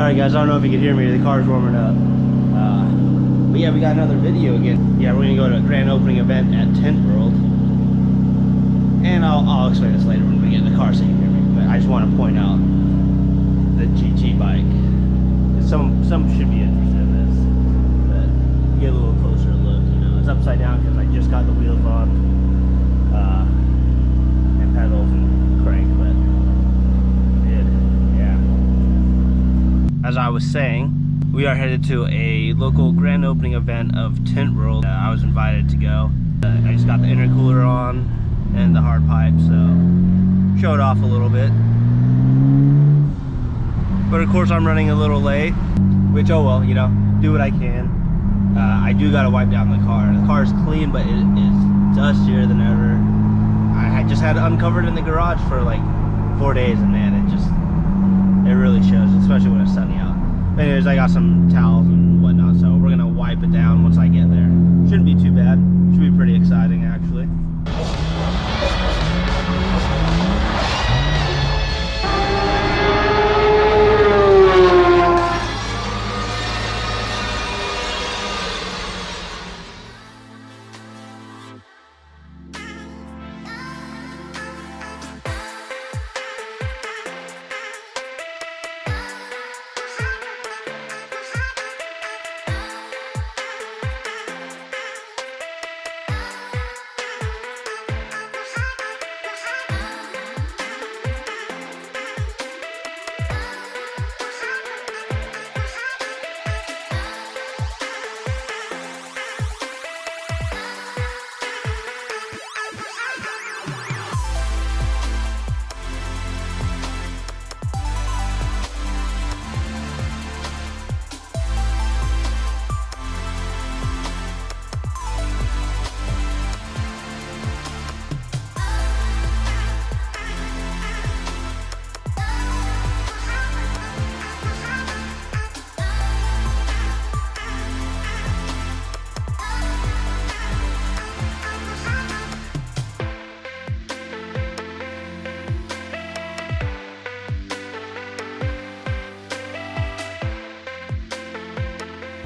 Alright guys, I don't know if you can hear me, the car's warming up. But yeah, we got another video again. Yeah, we're gonna go to a grand opening event at Tint World. And I'll explain this later when we get in the car so you can hear me. But I just want to point out the GT bike. Some should be interested in this. But get a little closer look, you know. It's upside down because I just got the wheels on. And pedals and crank, but yeah. As I was saying, we are headed to a local grand opening event of Tint World. I was invited to go. I just got the intercooler on and the hard pipe, so showed off a little bit. But of course I'm running a little late, which, oh well, you know, do what I can. I do gotta wipe down the car. The car is clean, but it is dustier than ever. I just had it uncovered in the garage for like 4 days, and man, it really shows, especially when it's sunny out. But anyways, I got some towels and whatnot, so we're gonna wipe it down once I get there. Shouldn't be too bad. Should be pretty exciting, actually.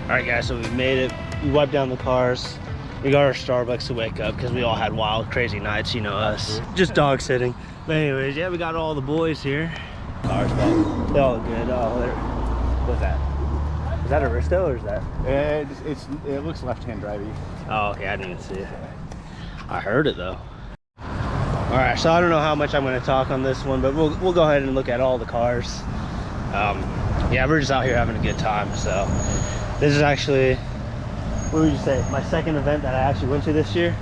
Alright guys, so we made it. We wiped down the cars. We got our Starbucks to wake up because we all had wild, crazy nights, you know us. Just dog sitting. But anyways, yeah, we got all the boys here. Cars back. They're all good. Oh, what's that? Is that a Risto or is that? It looks left-hand drivey. Oh, okay, I didn't even see it. I heard it though. Alright, so I don't know how much I'm going to talk on this one, but we'll go ahead and look at all the cars. Yeah, we're just out here having a good time, so. This is actually, what would you say, my second event that I actually went to this year.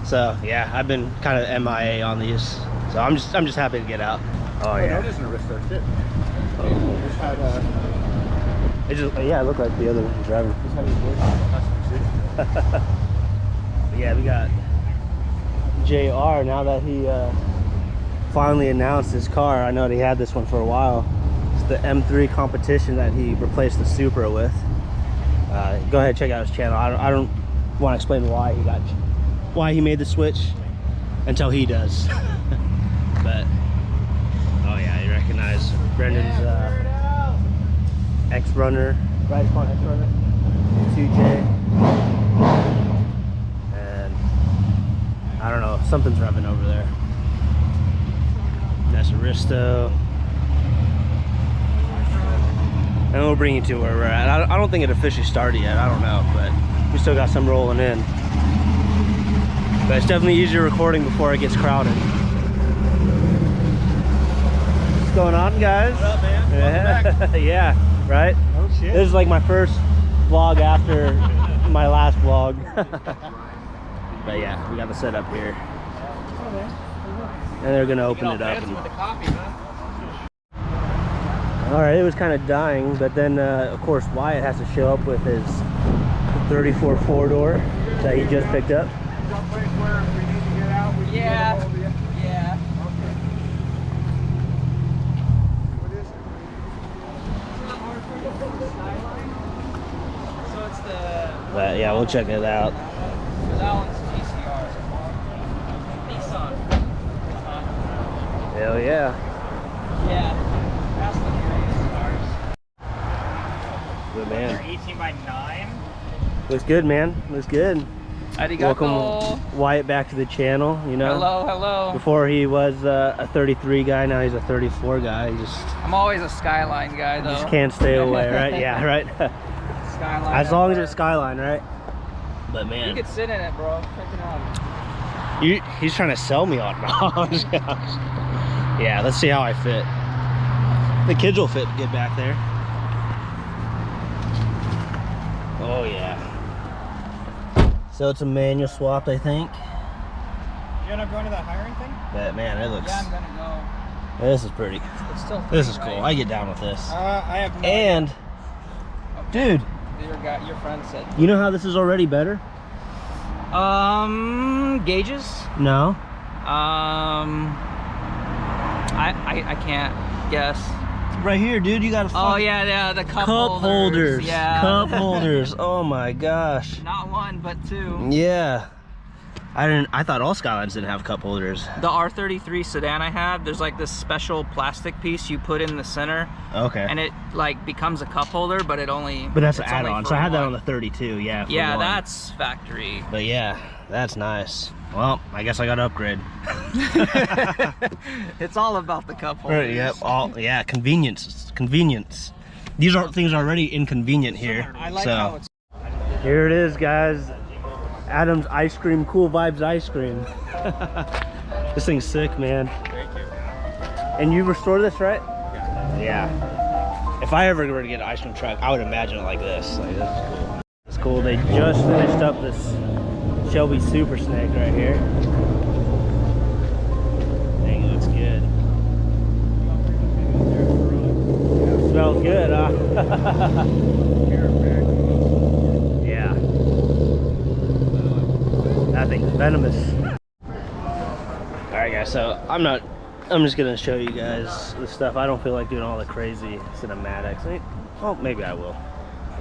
So yeah, I've been kind of MIA on these, so I'm just happy to get out. Oh yeah. That isn't a Risto shit. Oh. It just, yeah, it looked like the other one was driving. Yeah, we got JR now that he finally announced his car. I know that he had this one for a while. It's the M3 competition that he replaced the Supra with. Go ahead and check out his channel. I don't want to explain why he made the switch until he does. But oh yeah, you recognize Brendan's X-Runner, right? It's called X-Runner 2J, and I don't know, something's revving over there. That's a Risto. And we'll bring you to where we're at. I don't think it officially started yet. I don't know, but we still got some rolling in. But it's definitely easier recording before it gets crowded. What's going on, guys? What up, man? Yeah, yeah, right? Oh shit. This is like my first vlog after my last vlog. But yeah, we got the setup here. And they're gonna open it up. Alright, it was kind of dying, but then of course Wyatt has to show up with his 34 4-door that he just picked up. Yeah. Yeah. So it's the... But yeah, we'll check it out. That one's GCR. Nissan. Hell yeah. Yeah. That's the greatest cars. Good man. 18 by 9. Looks good, man. Looks good. Arigato. Welcome Wyatt back to the channel, you know. Hello, hello. Before he was a 33 guy, now he's a 34 guy. I'm always a Skyline guy, though. Just can't stay away, right? Yeah, right. Skyline. As long as it's Skyline, right? But You man, could sit in it, bro. Check it out. he's trying to sell me on it. Yeah, let's see how I fit. The kids will fit good back there. Oh yeah. So it's a manual swapped, I think. You're not going to that hiring thing? But man, it looks. Yeah, I'm gonna go. This is pretty. It's still This is cool. I get down with this. I have no And, dude, your friend said. you know how this is already better? Gauges? No. I can't guess. Right here, dude. You got a. Oh yeah, the cup holders. Yeah. Cup holders. Oh my gosh. Not one, but two. Yeah. I thought all Skylines didn't have cup holders. The R33 sedan I had, there's like this special plastic piece you put in the center. Okay. And it like becomes a cup holder, but it only. But that's an it's only add-on. for So I had that one. on the 32. Yeah. for Yeah, one. that's factory. But yeah, that's nice. Well, I guess I got to upgrade. It's all about the cup holders. Right, yep. Yeah, convenience. It's convenience. These aren't things already inconvenient here. I like so. how it's. Here it is, guys. Adam's ice cream, Cool Vibes ice cream. This thing's sick, man. Thank you. And you restored this, right? Yeah. If I ever were to get an ice cream truck, I would imagine it like this. Like, this is cool. It's cool. They just finished up this Shelby Super Snake right here. Dang, it looks good. Smells good, huh? Yeah. That thing's venomous. Alright guys, so I'm just gonna show you guys the stuff. I don't feel like doing all the crazy cinematics. Oh, maybe I will.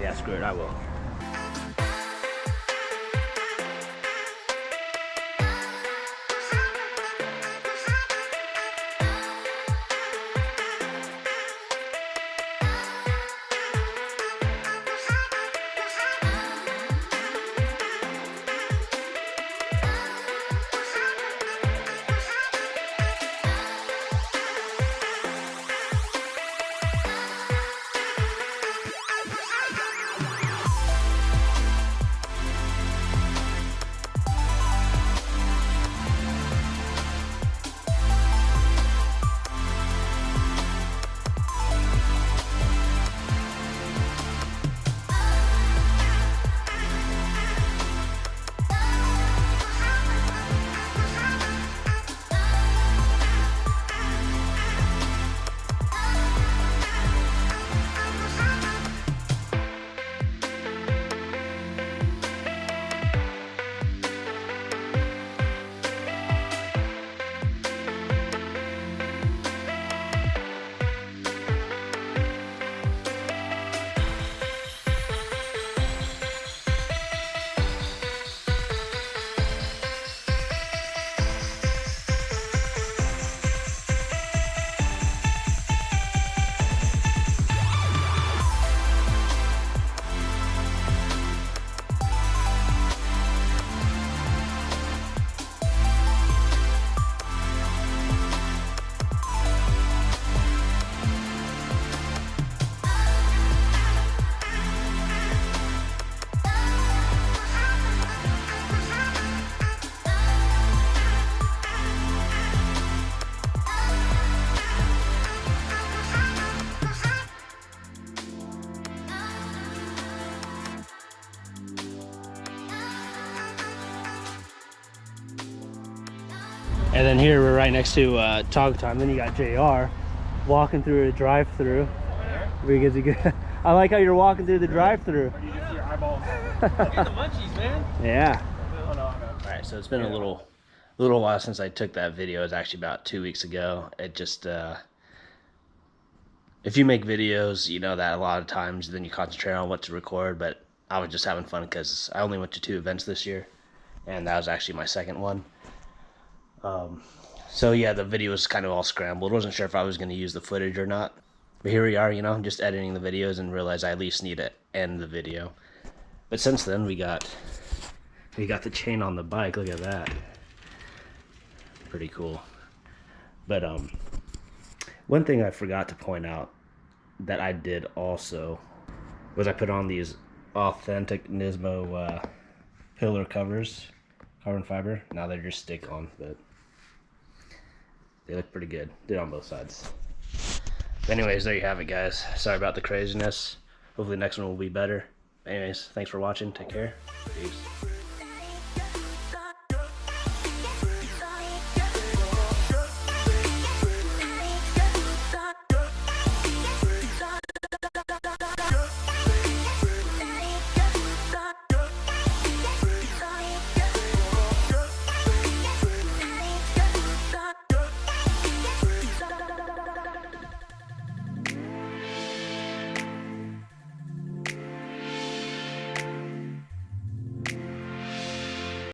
Yeah, screw it, I will. And then here we're right next to Toggle Time. Then you got JR walking through a drive-through. Because you get, I like how you're walking through the drive-through. You just see your eyeballs. Get the munchies, man. Yeah. Oh, no. All right, so it's been a little while since I took that video. It was actually about 2 weeks ago. It just if you make videos, you know that a lot of times then you concentrate on what to record. But I was just having fun because I only went to 2 events this year, and that was actually my second one. So yeah, the video was kind of all scrambled. Wasn't sure if I was going to use the footage or not. But here we are, you know, just editing the videos and realized I at least need end the video. But since then, we got the chain on the bike. Look at that. Pretty cool. But one thing I forgot to point out that I did also was I put on these authentic Nismo pillar covers, carbon fiber. Now they're just stick on, but they look pretty good. Did on both sides. But anyways, there you have it, guys. Sorry about the craziness. Hopefully the next one will be better. Anyways, thanks for watching. Take care. Peace.